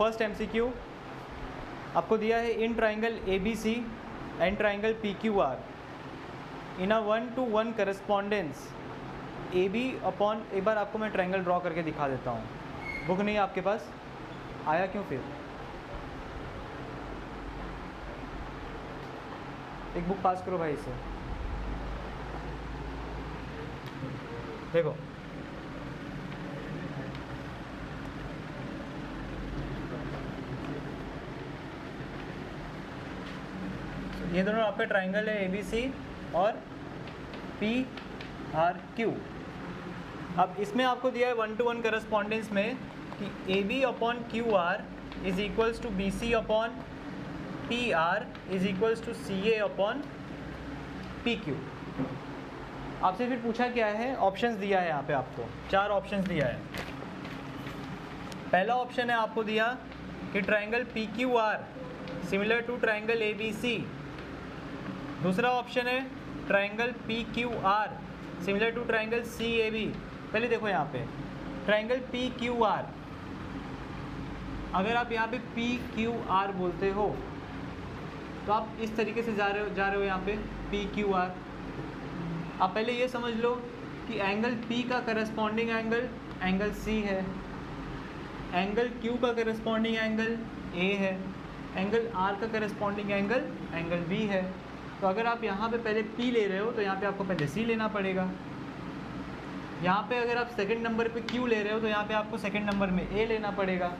First MCQ आपको दिया है in triangle ABC and triangle PQR in a 1-to-1 correspondence AB upon, एक बार आपको मैं ट्राइंगल ड्रॉ करके दिखा देता हूँ। बुक नहीं है आपके पास, आया क्यों फिर? एक बुक पास करो भाई इसे। देखो ये दोनों आपके ट्राइंगल है ABC और PRQ। अब इसमें आपको दिया है 1-to-1 करस्पॉन्डेंस में कि AB upon QR is equals to BC upon PR is equals to CA upon PQ। आपसे फिर पूछा क्या है, ऑप्शंस दिया है यहाँ पे आपको 4 ऑप्शंस दिया है। पहला ऑप्शन है आपको दिया कि triangle PQR similar to triangle ABC। दूसरा ऑप्शन है triangle PQR similar to triangle CAB। पहले देखो यहाँ पे ट्राइंगल PQR, अगर आप यहाँ पे PQR बोलते हो तो आप इस तरीके से जा रहे हो यहाँ पे PQR। आप पहले ये समझ लो कि एंगल P का करस्पॉन्डिंग एंगल C है, एंगल Q का करस्पॉन्डिंग एंगल A है, एंगल R का करस्पॉन्डिंग एंगल B है। तो अगर आप यहाँ पे पहले P ले रहे हो तो यहाँ पे आपको पहले C लेना पड़ेगा। यहाँ पे अगर आप सेकंड नंबर पे Q ले रहे हो तो यहाँ पे आपको सेकंड नंबर में A लेना पड़ेगा।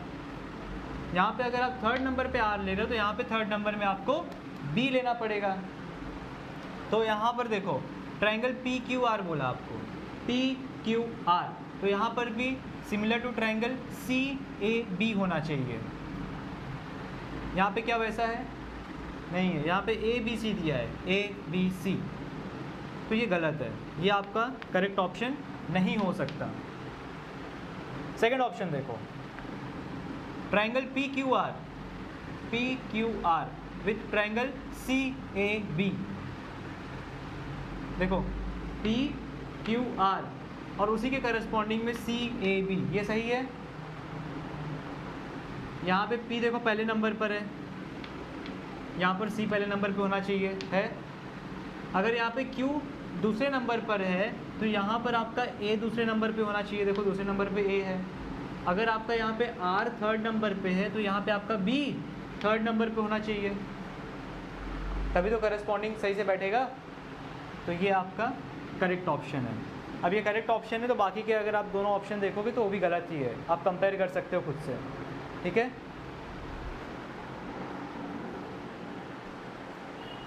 यहाँ पे अगर आप थर्ड नंबर पे R ले रहे हो तो यहाँ पे थर्ड नंबर में आपको B लेना पड़ेगा। तो यहाँ पर देखो ट्राइंगल PQR बोला आपको, PQR, तो यहाँ पर भी सिमिलर टू ट्राइंगल CAB होना चाहिए। यहाँ पे क्या वैसा है? नहीं है, यहाँ पे ABC दिया है, ABC, तो ये गलत है, ये आपका करेक्ट ऑप्शन नहीं हो सकता। सेकंड ऑप्शन देखो triangle PQR with triangle CAB। देखो PQR और उसी के करस्पॉन्डिंग में CAB, ये सही है। यहाँ पे P देखो पहले नंबर पर है, यहाँ पर C पहले नंबर पे होना चाहिए है। अगर यहाँ पे Q दूसरे नंबर पर है तो यहाँ पर आपका A दूसरे नंबर पे होना चाहिए। देखो दूसरे नंबर पे A है। अगर आपका यहाँ पे R थर्ड नंबर पे है तो यहाँ पे आपका B थर्ड नंबर पे होना चाहिए, तभी तो करस्पॉन्डिंग सही से बैठेगा। तो ये आपका करेक्ट ऑप्शन है। अब ये करेक्ट ऑप्शन है तो बाकी के अगर आप दोनों ऑप्शन देखोगे तो वो भी गलत ही है, आप कंपेयर कर सकते हो खुद से, ठीक है।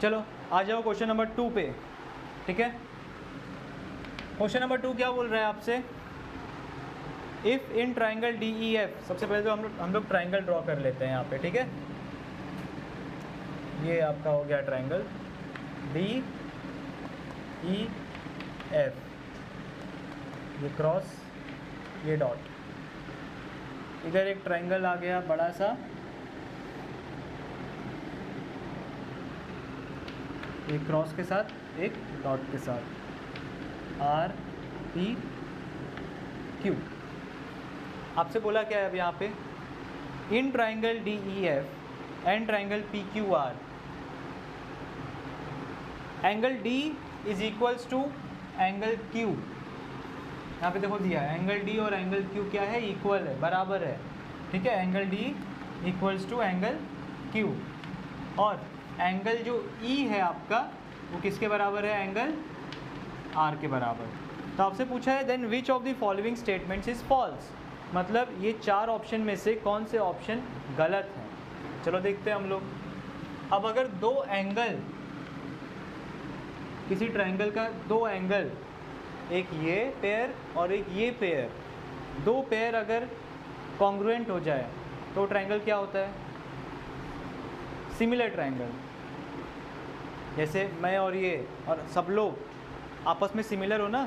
चलो आ जाओ क्वेश्चन नंबर 2 पे, ठीक है। क्वेश्चन नंबर 2 क्या बोल रहा है आपसे, इफ़ इन ट्राइंगल DEF, सबसे पहले तो हम लोग ट्राइंगल ड्रॉ कर लेते हैं यहाँ पे, ठीक है। ये आपका हो गया ट्राइंगल DEF, ये क्रॉस, ये डॉट, इधर एक ट्राइंगल आ गया बड़ा सा, एक क्रॉस के साथ एक डॉट के साथ, RPQ। आपसे बोला क्या है अब यहाँ पे, in triangle DEF and triangle PQR angle D is equals to angle Q। यहाँ पे देखो दिया है एंगल D और एंगल Q क्या है, इक्वल है, बराबर है, ठीक है। Angle D equals to angle Q और एंगल जो E है आपका वो किसके बराबर है, एंगल R के बराबर। तो आपसे पूछा है then which of the following statements is false, मतलब ये 4 ऑप्शन में से कौन से ऑप्शन गलत हैं। चलो देखते हैं हम लोग। अब अगर दो एंगल, किसी ट्राइंगल का दो एंगल, एक ये पेयर और एक ये पेयर, दो पेयर अगर कॉन्ग्रुएंट हो जाए तो ट्राइंगल क्या होता है, सिमिलर ट्राइंगल। जैसे मैं और ये और सब लोग आपस में सिमिलर हो ना,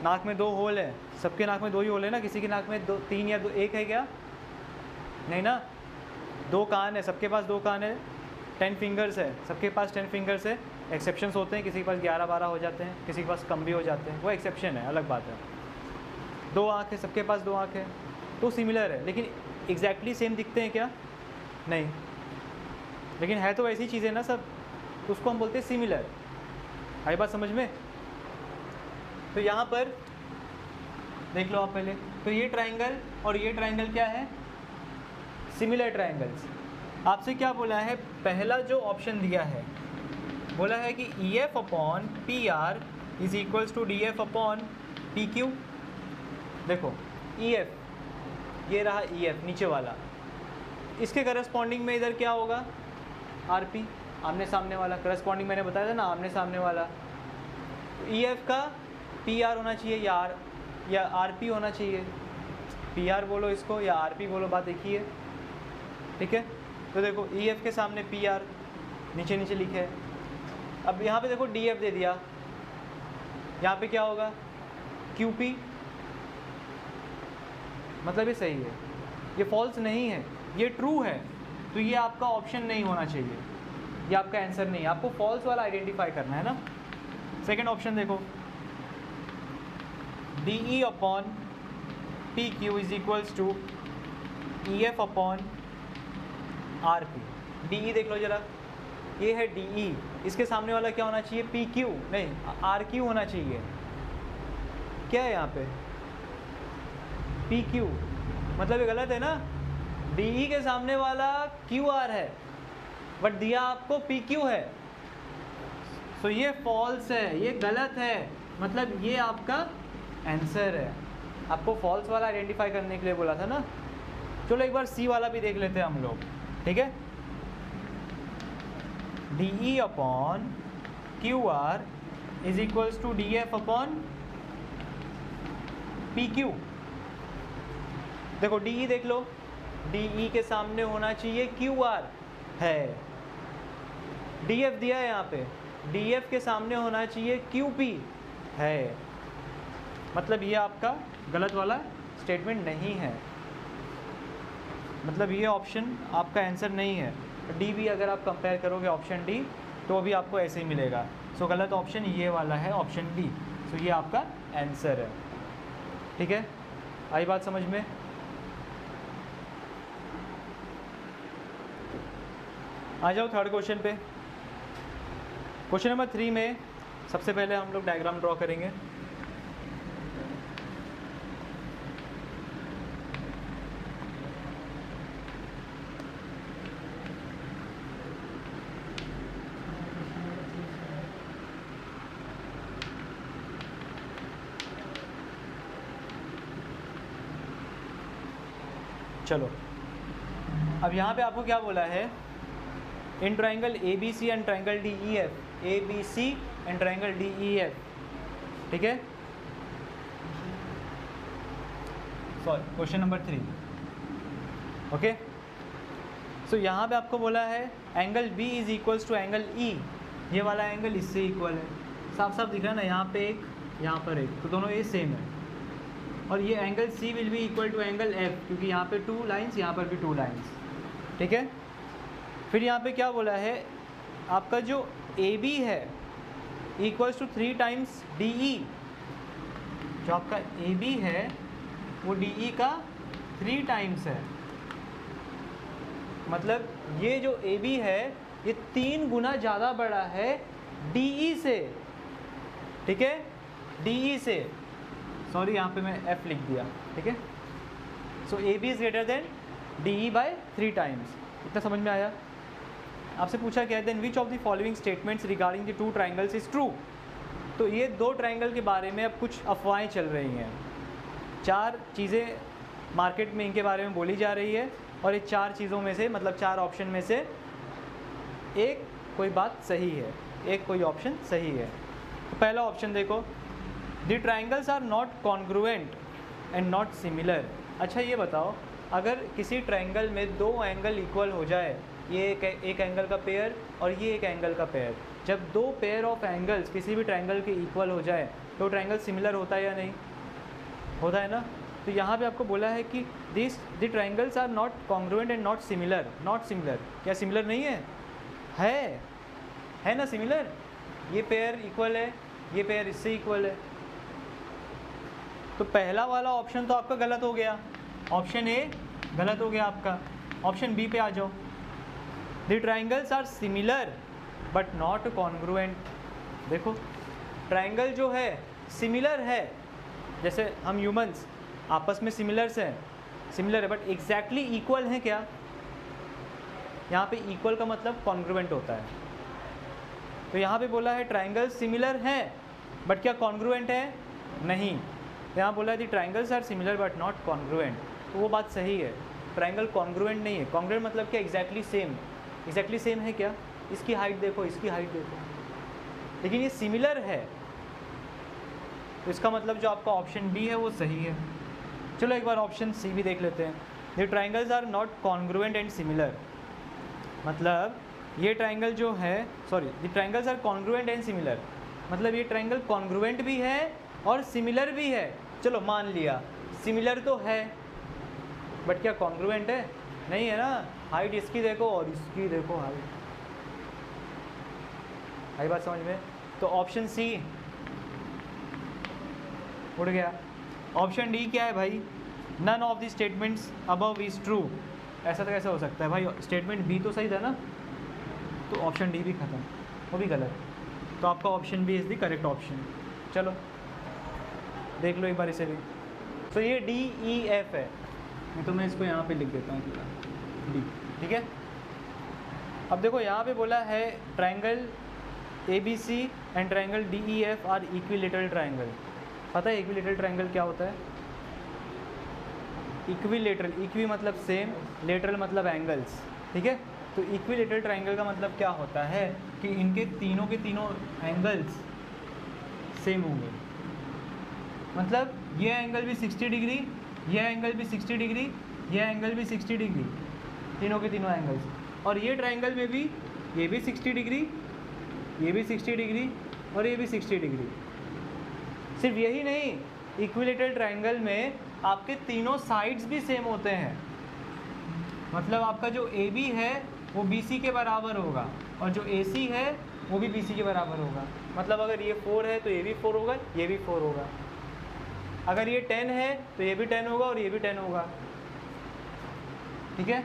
नाक में 2 होल है, सबके नाक में 2 ही होल है ना, किसी की नाक में 2, 3 या 2, 1 है क्या, नहीं ना। 2 कान है, सबके पास 2 कान है। 10 फिंगर्स है, सबके पास 10 फिंगर्स है। एक्सेप्शंस होते हैं, किसी के पास 11-12 हो जाते हैं, किसी के पास कम भी हो जाते हैं, वो एक्सेप्शन है, अलग बात है। 2 आँख है, सबके पास 2 आँख है, तो सिमिलर है। लेकिन एग्जैक्टली सेम दिखते हैं क्या? नहीं, लेकिन है तो ऐसी चीज़ें ना सब, तो उसको हम बोलते हैं सिमिलर। आई बात समझ में? तो यहाँ पर देख लो आप पहले, तो ये ट्राइंगल और ये ट्राइंगल क्या है? Similar triangles. आपसे क्या बोला है? पहला जो ऑप्शन दिया है, बोला है कि EF upon PR is equals to DF upon PQ। देखो EF, ये रहा EF नीचे वाला, इसके करस्पॉन्डिंग में इधर क्या होगा? RP, आमने सामने वाला। करस्पॉन्डिंग मैंने बताया था ना, आमने सामने वाला। तो EF का PR होना चाहिए या RP होना चाहिए। PR बोलो इसको या RP बोलो, बात एक ही है, ठीक है। तो देखो EF के सामने PR नीचे नीचे लिखे है। अब यहाँ पे देखो DF दे दिया, यहाँ पे क्या होगा? QP, मतलब ये सही है, ये फॉल्स नहीं है, ये ट्रू है। तो ये आपका ऑप्शन नहीं होना चाहिए, ये आपका आंसर नहीं है। आपको फॉल्स वाला आइडेंटिफाई करना है ना। सेकंड ऑप्शन देखो, DE upon PQ is equals to EF upon RP। DE देख लो जरा, ये है DE, इसके सामने वाला क्या होना चाहिए? PQ नहीं, RQ होना चाहिए। क्या है यहाँ पे? PQ, मतलब ये गलत है ना। DE के सामने वाला QR है, बट दिया आपको PQ है, सो ये फॉल्स है, ये गलत है, मतलब ये आपका आंसर है। आपको फॉल्स वाला आइडेंटिफाई करने के लिए बोला था ना। चलो एक बार C वाला भी देख लेते हैं हम लोग, ठीक है। DE upon QR is equals to DF upon PQ। देखो DE देख लो, DE के सामने होना चाहिए QR है, DF दिया है यहाँ पे, DF के सामने होना चाहिए QP है, मतलब ये आपका गलत वाला स्टेटमेंट नहीं है, मतलब ये ऑप्शन आपका आंसर नहीं है। डी भी अगर आप कंपेयर करोगे ऑप्शन डी, तो भी आपको ऐसे ही मिलेगा। सो गलत ऑप्शन ये वाला है, ऑप्शन डी। सो ये आपका आंसर है, ठीक है। आई बात समझ में? आ जाओ थर्ड क्वेश्चन पे। क्वेश्चन नंबर 3 में सबसे पहले हम लोग डायग्राम ड्रॉ करेंगे। चलो, अब यहाँ पे आपको क्या बोला है? In triangle ABC and triangle DEF, ABC and triangle DEF, ठीक है। Sorry, question number 3, okay. So यहाँ पे आपको बोला है angle B is equals to angle E। ये वाला एंगल इससे इक्वल है, साफ साफ दिख रहा है ना, यहाँ पे एक, यहाँ पर एक, तो दोनों ये सेम है। और ये angle C will be equal to angle F, क्योंकि यहाँ पे 2 लाइन्स, यहाँ पर भी 2 लाइन्स, ठीक है। फिर यहाँ पे क्या बोला है? आपका जो AB है इक्वल्स टू 3 टाइम्स DE। जो आपका AB है वो DE का 3 टाइम्स है, मतलब ये जो AB है ये 3 गुना ज़्यादा बड़ा है DE से, ठीक है, DE से। सॉरी, यहाँ पे मैं F लिख दिया, ठीक है। So AB is greater than DE by 3 times. इतना समझ में आया? आपसे पूछा क्या है, then which of the following statements regarding the 2 triangles is true. तो ये 2 ट्राइंगल के बारे में अब कुछ अफवाहें चल रही हैं, 4 चीज़ें मार्केट में इनके बारे में बोली जा रही है, और ये 4 चीज़ों में से, मतलब 4 ऑप्शन में से एक कोई बात सही है, एक कोई ऑप्शन सही है। तो पहला ऑप्शन देखो, the triangles are not congruent and not similar. अच्छा ये बताओ, अगर किसी ट्राइंगल में 2 एंगल इक्वल हो जाए, ये एक एंगल का पेयर और ये एक एंगल का पेयर, जब 2 पेयर ऑफ एंगल्स किसी भी ट्राइंगल के इक्वल हो जाए तो ट्राइंगल सिमिलर होता है या नहीं? होता है ना। तो यहाँ पे आपको बोला है कि the triangles are not congruent and not similar. Not similar, क्या सिमिलर नहीं है? है ना सिमिलर। ये पेयर इक्वल है, ये पेयर इससे इक्वल है। तो पहला वाला ऑप्शन तो आपका गलत हो गया, ऑप्शन ए गलत हो गया आपका। ऑप्शन बी पे आ जाओ। The triangles are similar but not congruent. देखो ट्राइंगल जो है सिमिलर है, जैसे हम ह्यूमंस आपस में सिमिलर है बट एग्जैक्टली इक्वल हैं क्या? यहाँ पे इक्वल का मतलब कॉन्ग्रुएंट होता है। तो यहाँ पे बोला है ट्राइंगल सिमिलर हैं बट क्या कॉन्ग्रुएंट है? नहीं। तो यहाँ बोला है the triangles are similar but not congruent, तो वो बात सही है। ट्राइंगल कॉन्ग्रुएंट नहीं है। कॉन्ग्रुएंट मतलब क्या? एग्जैक्टली सेम है क्या? इसकी हाइट देखो, इसकी हाइट देखो, लेकिन ये सिमिलर है, तो इसका मतलब जो आपका ऑप्शन बी है वो सही है। चलो एक बार ऑप्शन सी भी देख लेते हैं। The triangles are not congruent and similar, मतलब ये ट्राइंगल जो है, sorry the triangles are congruent and similar, मतलब ये ट्राइंगल कॉन्ग्रुएंट भी है और सिमिलर भी है। चलो मान लिया सिमिलर तो है बट क्या कॉन्ग्रुएंट है? नहीं है ना। हाइट इसकी देखो और इसकी देखो हाइट, आई बात समझ में? तो ऑप्शन सी उड़ गया। ऑप्शन डी क्या है भाई? None of the statements above is true. ऐसा तो कैसे हो सकता है भाई? स्टेटमेंट बी तो सही था ना, तो ऑप्शन डी भी खत्म, वो भी गलत। तो आपका option B is the correct option. चलो देख लो एक बार इसे भी। तो ये डी ई एफ है, नहीं तो मैं इसको यहाँ पे लिख देता हूँ पूरा डी, ठीक है। अब देखो यहाँ पे बोला है triangle A B C and triangle D E F are equilateral triangle. पता है इक्विलेटरल ट्राइंगल क्या होता है? इक्विलेटरल, इक्वी मतलब सेम, लेटरल मतलब एंगल्स, ठीक है। तो इक्विलेटरल ट्राइंगल का मतलब क्या होता है कि इनके तीनों के तीनों एंगल्स सेम होंगे, मतलब ये एंगल भी 60 डिग्री, ये एंगल भी 60 डिग्री, ये एंगल भी 60 डिग्री, तीनों के तीनों एंगल्स। और ये ट्राइंगल में भी ये भी 60 डिग्री, ये भी 60 डिग्री और ये भी 60 डिग्री। सिर्फ यही नहीं, इक्विलेटरल ट्राइंगल में आपके तीनों साइड्स भी सेम होते हैं, मतलब आपका जो ए बी है वो बी सी के बराबर होगा और जो ए सी है वो भी बी सी के बराबर होगा। मतलब अगर ये 4 है तो ये भी 4 होगा, ये भी 4 होगा। अगर ये 10 है तो ये भी 10 होगा और ये भी 10 होगा, ठीक है।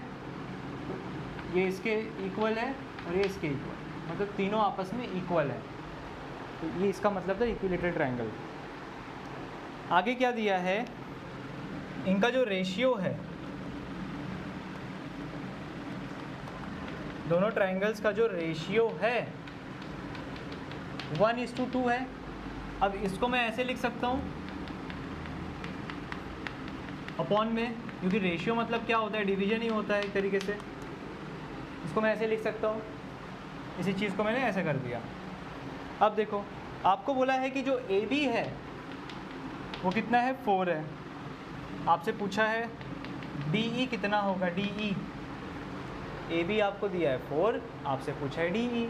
ये इसके इक्वल है और ये इसके इक्वल, मतलब तीनों आपस में इक्वल है। तो ये इसका मतलब था इक्विलेटरल ट्राइंगल। आगे क्या दिया है? इनका जो रेशियो है, दोनों ट्राइंगल्स का जो रेशियो है 1:2 है। अब इसको मैं ऐसे लिख सकता हूँ अपॉन में, क्योंकि रेशियो मतलब क्या होता है? डिवीजन ही होता है एक तरीके से। इसको मैं ऐसे लिख सकता हूँ, इसी चीज़ को मैंने ऐसे कर दिया। अब देखो आपको बोला है कि जो ए बी है वो कितना है? 4 है। आपसे पूछा है डी ई कितना होगा? डी ई, ए बी आपको दिया है 4, आपसे पूछा है डी ई।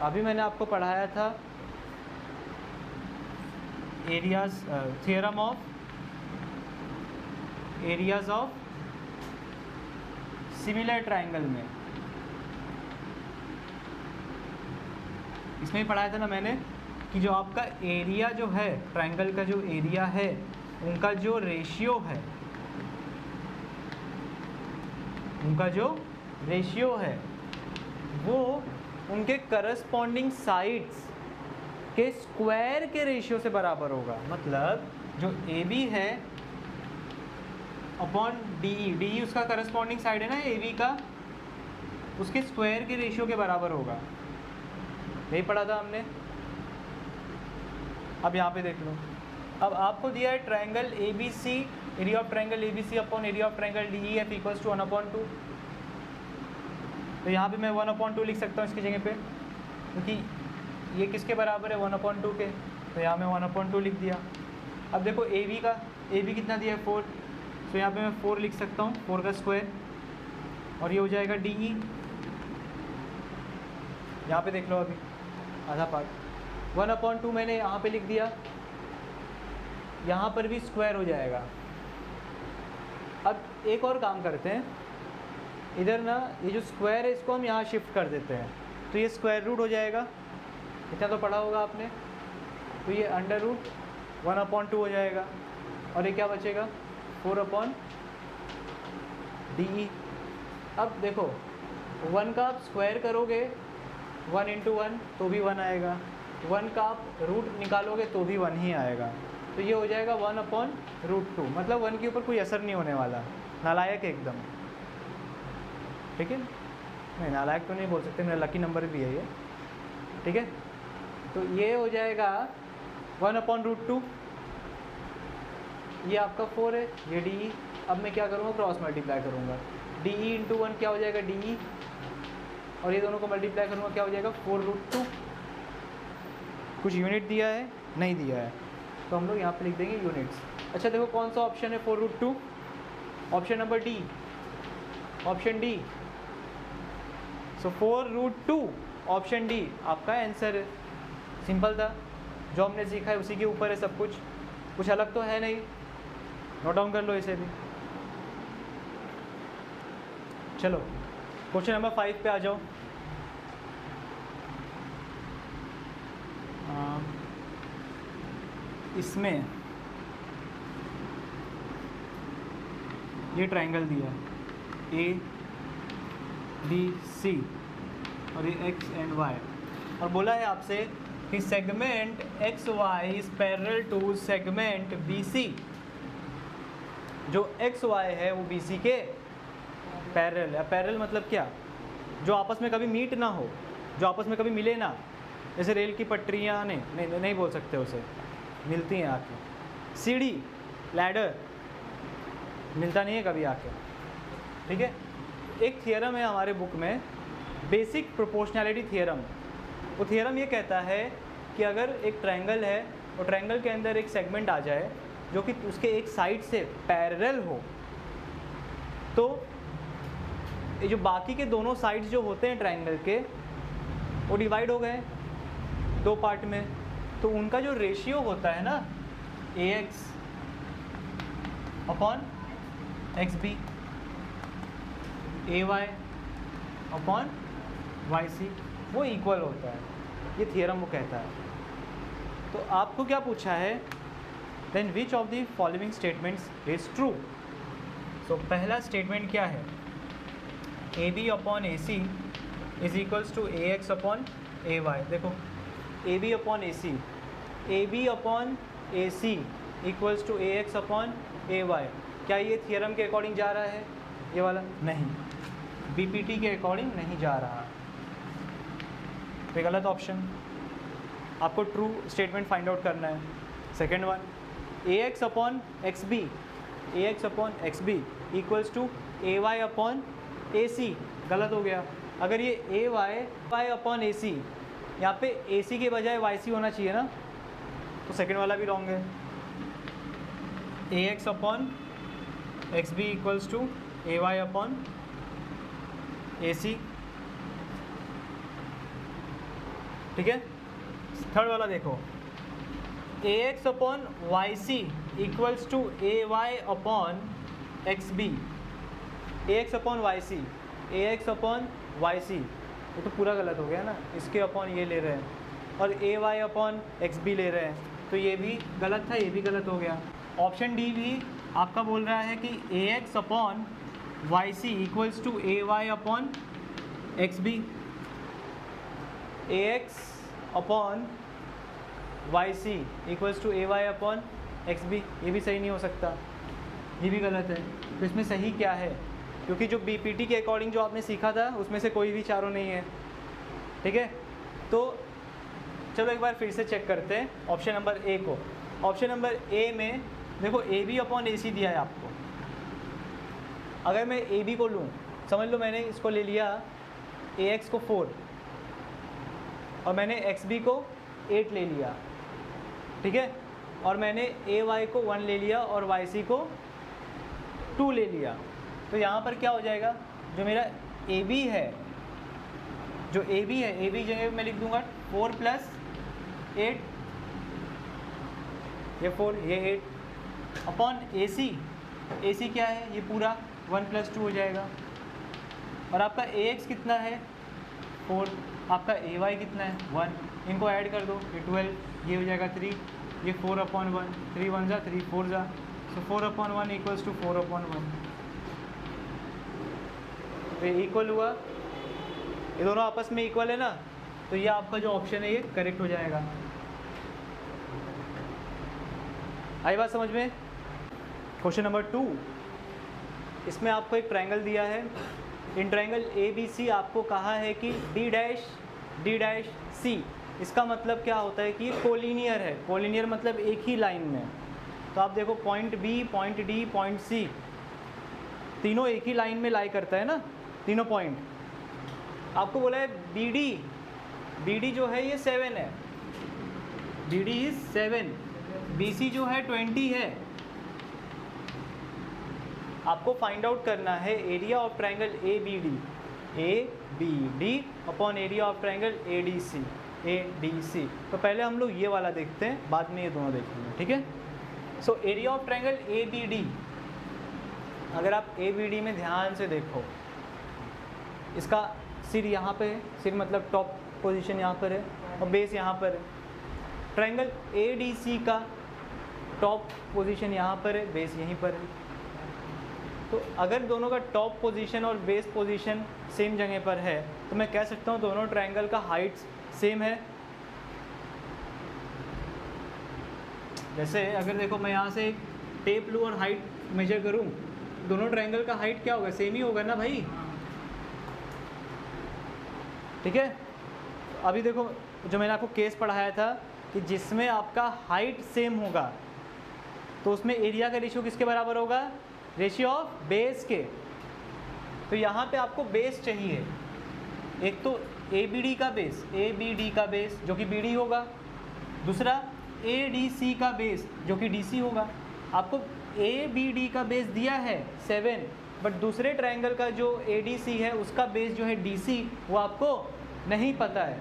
अभी मैंने आपको पढ़ाया था areas, theorem of areas of similar triangle में, इसमें ही पढ़ाया था ना मैंने कि जो आपका एरिया जो है ट्राइंगल का, जो एरिया है उनका जो रेशियो है, उनका जो रेशियो है वो उनके करस्पॉन्डिंग साइड्स के स्क्वायर के रेशियो से बराबर होगा। मतलब जो ए बी है upon D E, D E उसका करस्पॉन्डिंग साइड है ना ए बी का, उसके स्क्वायर के रेशियो के बराबर होगा। यही पढ़ा था हमने। अब यहाँ पे देख लो, अब आपको दिया है triangle A B C, area of triangle A B C upon area of triangle D E F equals to 1/2। तो यहाँ पे मैं 1/2 लिख सकता हूँ इसकी जगह पे, क्योंकि ये किसके बराबर है? 1/2 के। तो यहाँ मैं 1/2 लिख दिया। अब देखो ए बी का, ए बी कितना दिया है? 4। तो यहाँ पे मैं 4 लिख सकता हूँ, 4 का स्क्वायर, और ये हो जाएगा डी ई। यहाँ पे देख लो अभी आधा पार्ट 1/2 मैंने यहाँ पे लिख दिया, यहाँ पर भी स्क्वायर हो जाएगा। अब एक और काम करते हैं, इधर ना ये जो स्क्वायर है इसको हम यहाँ शिफ्ट कर देते हैं, तो ये स्क्वायर रूट हो जाएगा। इतना तो पढ़ा होगा आपने। तो ये अंडर रूट 1/2 हो जाएगा और ये क्या बचेगा? 4/2। DE। अब देखो 1 का आप स्क्वायर करोगे 1 इंटू 1 तो भी 1 आएगा, 1 का आप रूट निकालोगे तो भी 1 ही आएगा, तो ये हो जाएगा 1/√2, मतलब 1 के ऊपर कोई असर नहीं होने वाला, नालायक एकदम, ठीक है। नहीं नालायक तो नहीं बोल सकते, मेरा लकी नंबर भी है ये, ठीक है। तो ये हो जाएगा 1/√2, ये आपका 4 है, ये DE। अब मैं क्या करूँगा, क्रॉस मल्टीप्लाई करूँगा, DE इंटू 1 क्या हो जाएगा DE, और ये दोनों को मल्टीप्लाई करूँगा क्या हो जाएगा 4√2। कुछ यूनिट दिया है, नहीं दिया है, तो हम लोग यहाँ पे लिख देंगे यूनिट्स। अच्छा देखो कौन सा ऑप्शन है 4√2, option number D, option D. So 4√2 option D आपका आंसर है। सिंपल था, जो हमने सीखा है उसी के ऊपर है सब कुछ, कुछ अलग तो है नहीं, नोट डाउन कर लो इसे भी। चलो क्वेश्चन नंबर 5 पे आ जाओ। इसमें ये ट्रायंगल दिया है ABC और ये X एंड Y, और बोला है आपसे कि segment XY is parallel to segment BC। जो XY है वो BC के पैरेलल है। पैरेलल मतलब क्या, जो आपस में कभी मीट ना हो, जो आपस में कभी मिले ना, जैसे रेल की पटरियाँ नहीं बोल सकते उसे, मिलती हैं आके, सीढ़ी लैडर मिलता नहीं है कभी आके, ठीक है। एक थियरम है हमारे बुक में, बेसिक प्रोपोर्शनैलिटी थियरम। वो थियरम ये कहता है कि अगर एक ट्रायंगल है और ट्रायंगल के अंदर एक सेगमेंट आ जाए जो कि उसके एक साइड से पैरेलल हो, तो ये जो बाकी के दोनों साइड्स जो होते हैं ट्रायंगल के, वो डिवाइड हो गए 2 पार्ट में, तो उनका जो रेशियो होता है ना AX upon XB, AY upon YC, वो इक्वल होता है। ये थियरम वो कहता है। तो आपको क्या पूछा है, then which of the following statements is true. So पहला स्टेटमेंट क्या है, AB upon AC is equals to AX upon AY। देखो AB upon AC equals to AX upon AY, क्या ये थियरम के अकॉर्डिंग जा रहा है, ये वाला नहीं, BPT के अकॉर्डिंग नहीं जा रहा, तो गलत ऑप्शन। आपको ट्रू स्टेटमेंट फाइंड आउट करना है। Second one, AX upon XB equals to AY upon AC, गलत हो गया। अगर ये AY अपॉन AC, यहाँ पे AC के बजाय YC होना चाहिए ना, तो सेकेंड वाला भी रॉन्ग है। AX upon XB equals to AY upon AC, ठीक है। थर्ड वाला देखो, AX upon YC equals to AY upon XB, AX upon YC, ये तो पूरा गलत हो गया ना, इसके अपॉन ये ले रहे हैं और AY अपॉन XB ले रहे हैं, तो ये भी गलत था, ये भी गलत हो गया। ऑप्शन डी भी आपका बोल रहा है कि AX upon YC equals to AY upon XB, AX upon YC equals to AY upon XB, ये भी सही नहीं हो सकता, ये भी गलत है। तो इसमें सही क्या है, क्योंकि जो BPT के अकॉर्डिंग जो आपने सीखा था उसमें से कोई भी चारों नहीं है, ठीक है। तो चलो एक बार फिर से चेक करते हैं ऑप्शन नंबर ए को। ऑप्शन नंबर ए में देखो AB अपॉन AC दिया है आपको। अगर मैं AB को लूँ, समझ लो मैंने इसको ले लिया AX को 4 और मैंने XB को 8 ले लिया, ठीक है, और मैंने AY को 1 ले लिया और YC को 2 ले लिया, तो यहाँ पर क्या हो जाएगा, जो मेरा AB है, जो AB है, AB जगह मैं लिख दूंगा 4 + 8, ये 4 ये 8 अपॉन AC क्या है, ये पूरा 1 + 2 हो जाएगा, और आपका AX कितना है 4, आपका AY कितना है 1, इनको ऐड कर दो, ये 12, ये हो जाएगा 3, ये 4/1, 3 1 जा 3 4 जा, सो 4/1 इक्वल्स टू 4/1। तो ये इक्वल हुआ, ये दोनों आपस में इक्वल है ना, तो ये आपका जो ऑप्शन है ये करेक्ट हो जाएगा। आई बात समझ में? क्वेश्चन नंबर 2, इसमें आपको एक ट्रायंगल दिया है। इन ट्रायंगल ABC आपको कहा है कि D' C, इसका मतलब क्या होता है कि ये कोलिनियर है। कोलिनियर मतलब एक ही लाइन में। तो आप देखो point B, point D, point C, तीनों एक ही लाइन में लाई करता है ना, तीनों पॉइंट। आपको बोला है BD जो है ये 7 है, BD इज 7, BC जो है 20 है। आपको फाइंड आउट करना है area of triangle ABD upon area of triangle ADC। तो पहले हम लोग ये वाला देखते हैं, बाद में ये दोनों देखेंगे, ठीक है। So area of triangle ABD, अगर आप ABD में ध्यान से देखो, इसका सिर यहाँ पे है, सिर मतलब टॉप पोजीशन यहाँ पर है और बेस यहाँ पर है। ट्रायंगल ADC का टॉप पोजीशन यहाँ पर है, बेस यहीं पर है। तो अगर दोनों का टॉप पोजीशन और बेस पोजीशन सेम जगह पर है तो मैं कह सकता हूँ दोनों ट्रायंगल का हाइट सेम है। जैसे अगर देखो मैं यहाँ से एक टेप लूँ और हाइट मेजर करूँ, दोनों ट्रायंगल का हाइट क्या होगा, सेम ही होगा ना भाई, ठीक है। अभी देखो जो मैंने आपको केस पढ़ाया था कि जिसमें आपका हाइट सेम होगा तो उसमें एरिया का रेशियो किसके बराबर होगा, रेशियो ऑफ बेस के। तो यहाँ पे आपको बेस चाहिए, एक तो ABD का बेस जो कि BD होगा, दूसरा ADC का बेस जो कि DC होगा। आपको ABD का बेस दिया है 7, बट दूसरे ट्रायंगल का जो ADC है उसका बेस जो है DC वो आपको नहीं पता है,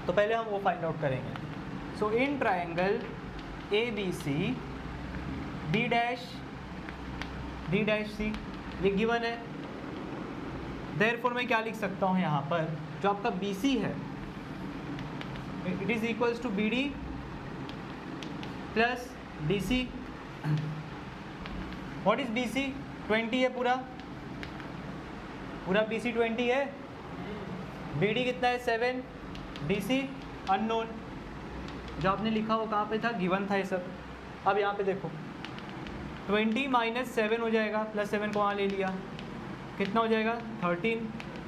तो पहले हम वो फाइंड आउट करेंगे। सो इन ट्रायंगल ABC D'C ये गिवन है। देयरफॉर मैं क्या लिख सकता हूँ यहाँ पर, जो आपका BC है it is equals to BD plus DC। What is BC? 20 है, पूरा BC 20 है। BD कितना है 7, DC अननोन। जो आपने लिखा वो कहाँ पे था, गिवन था ये सब। अब यहाँ पे देखो 20 माइनस 7 हो जाएगा, प्लस 7 को वहाँ ले लिया, कितना हो जाएगा 13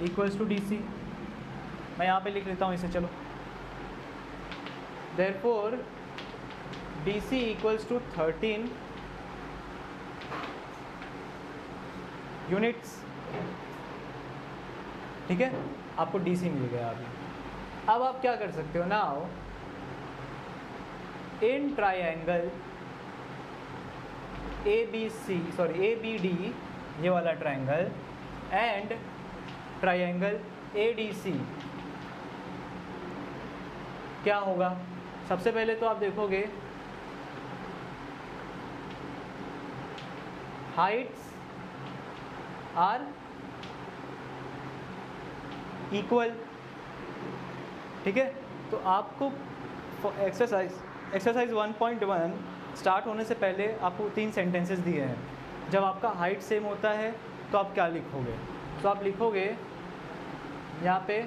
इक्वल्स टू DC। मैं यहाँ पे लिख लेता हूँ इसे, चलो। Therefore DC equals to 13 units, ठीक है। आपको DC मिल गया अभी। अब आप क्या कर सकते हो, नाउ इन ट्रायंगल ABD ये वाला ट्रायंगल एंड ट्रायंगल ADC क्या होगा। सबसे पहले तो आप देखोगे हाइट्स आर इक्वल, ठीक है। तो आपको एक्सरसाइज 1.1 स्टार्ट होने से पहले आपको 3 सेंटेंसेस दिए हैं। जब आपका हाइट सेम होता है तो आप क्या लिखोगे, तो आप लिखोगे यहाँ पे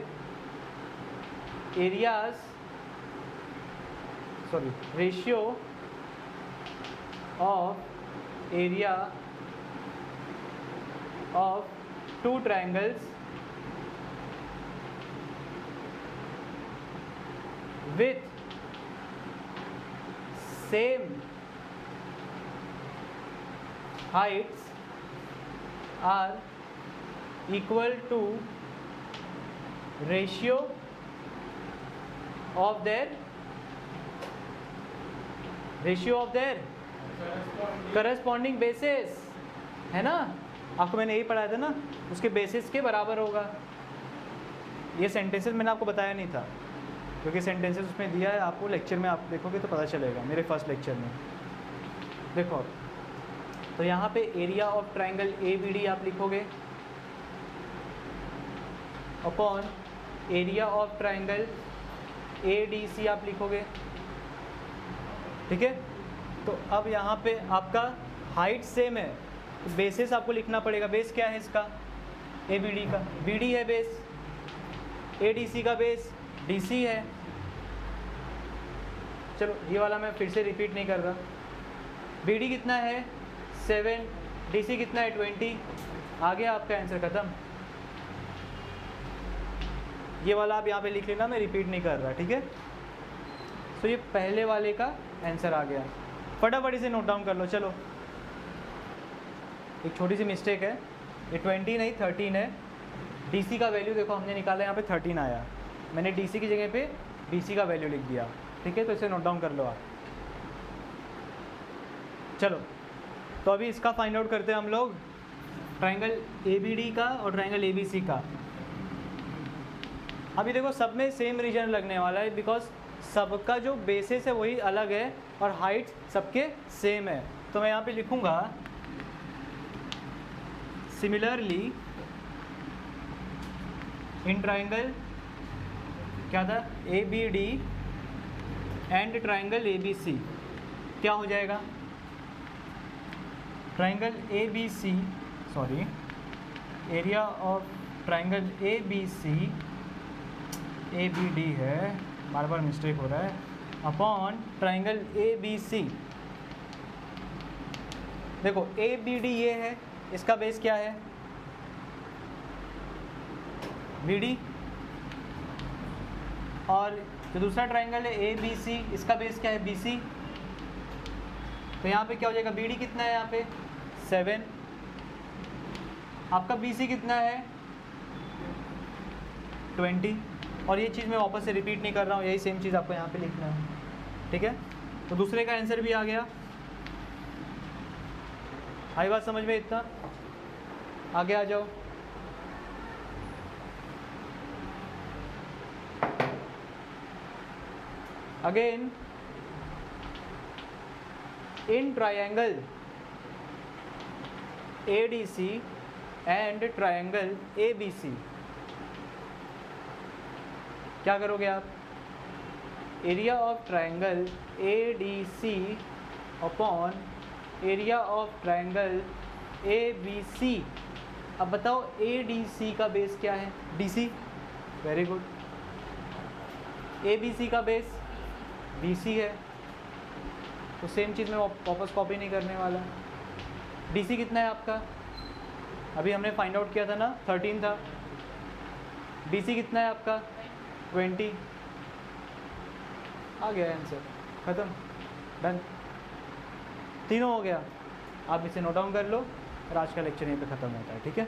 ratio of area of 2 triangles with same heights are equal to ratio of their corresponding bases, है ना। आपको मैंने यही पढ़ाया था ना, उसके बेसिस के बराबर होगा। ये सेंटेंसेस मैंने आपको बताया नहीं था क्योंकि सेंटेंसेस उसमें दिया है, आपको लेक्चर में आप देखोगे तो पता चलेगा, मेरे फर्स्ट लेक्चर में देखो। तो यहाँ पे एरिया ऑफ ट्रायंगल ABD आप लिखोगे upon area of triangle ADC आप लिखोगे, ठीक है। तो अब यहाँ पे आपका हाइट सेम है तो बेसिस आपको लिखना पड़ेगा। बेस क्या है इसका, ए बी डी का, बी डी है बेस, ए डी सी का बेस डी सी है। चलो ये वाला मैं फिर से रिपीट नहीं कर रहा। बी डी कितना है 7, डी सी कितना है 20, आ गया आपका आंसर ख़त्म। ये वाला आप यहाँ पे लिख लेना, मैं रिपीट नहीं कर रहा, ठीक है। सो ये पहले वाले का आंसर आ गया। फटाफट इसे नोट डाउन कर लो। चलो एक छोटी सी मिस्टेक है, ये 20 नहीं 13 है। डीसी का वैल्यू देखो हमने निकाला, यहाँ पे 13 आया, मैंने डीसी की जगह पे डीसी का वैल्यू लिख दिया, ठीक है। तो इसे नोट डाउन कर लो आप। चलो तो अभी इसका फाइंड आउट करते हैं हम लोग, ट्रायंगल ए बी डी का और ट्रायंगल ए बी सी का। अभी देखो सब में सेम रीजन लगने वाला है, बिकॉज सबका जो बेसिस है वही अलग है और हाइट सबके सेम है। तो मैं यहाँ पे लिखूँगा सिमिलरली इन ट्रायंगल क्या था A B D and triangle A B C, क्या हो जाएगा triangle A B C, sorry area of triangle A B C, A B D है, बार बार मिस्टेक हो रहा है, upon triangle A B C. देखो ए बी डी ये है, इसका बेस क्या है बी डी, और जो दूसरा ट्रायंगल है ए बी सी, इसका बेस क्या है बी सी। तो यहाँ पे क्या हो जाएगा, बी डी कितना है यहाँ पे 7, आपका बी सी कितना है 20। और ये चीज़ मैं वापस से रिपीट नहीं कर रहा हूँ, यही सेम चीज़ आपको यहाँ पे लिखना है, ठीक है। तो दूसरे का आंसर भी आ गया। आई बात समझ में? इतना आगे आ जाओ। Again in triangle ADC and triangle ABC, क्या करोगे आप, area of triangle ADC upon area of triangle ABC। अब बताओ ADC का बेस क्या है DC, वेरी गुड। ABC का बेस DC है, तो सेम चीज़ में वापस कॉपी नहीं करने वाला। DC कितना है आपका, अभी हमने फाइंड आउट किया था ना 13 था। DC कितना है आपका 20, आ गया आंसर, ख़त्म, डन, तीनों हो गया। आप इसे नोट डाउन कर लो और आज का लेक्चर यहीं पे ख़त्म होता है, ठीक है।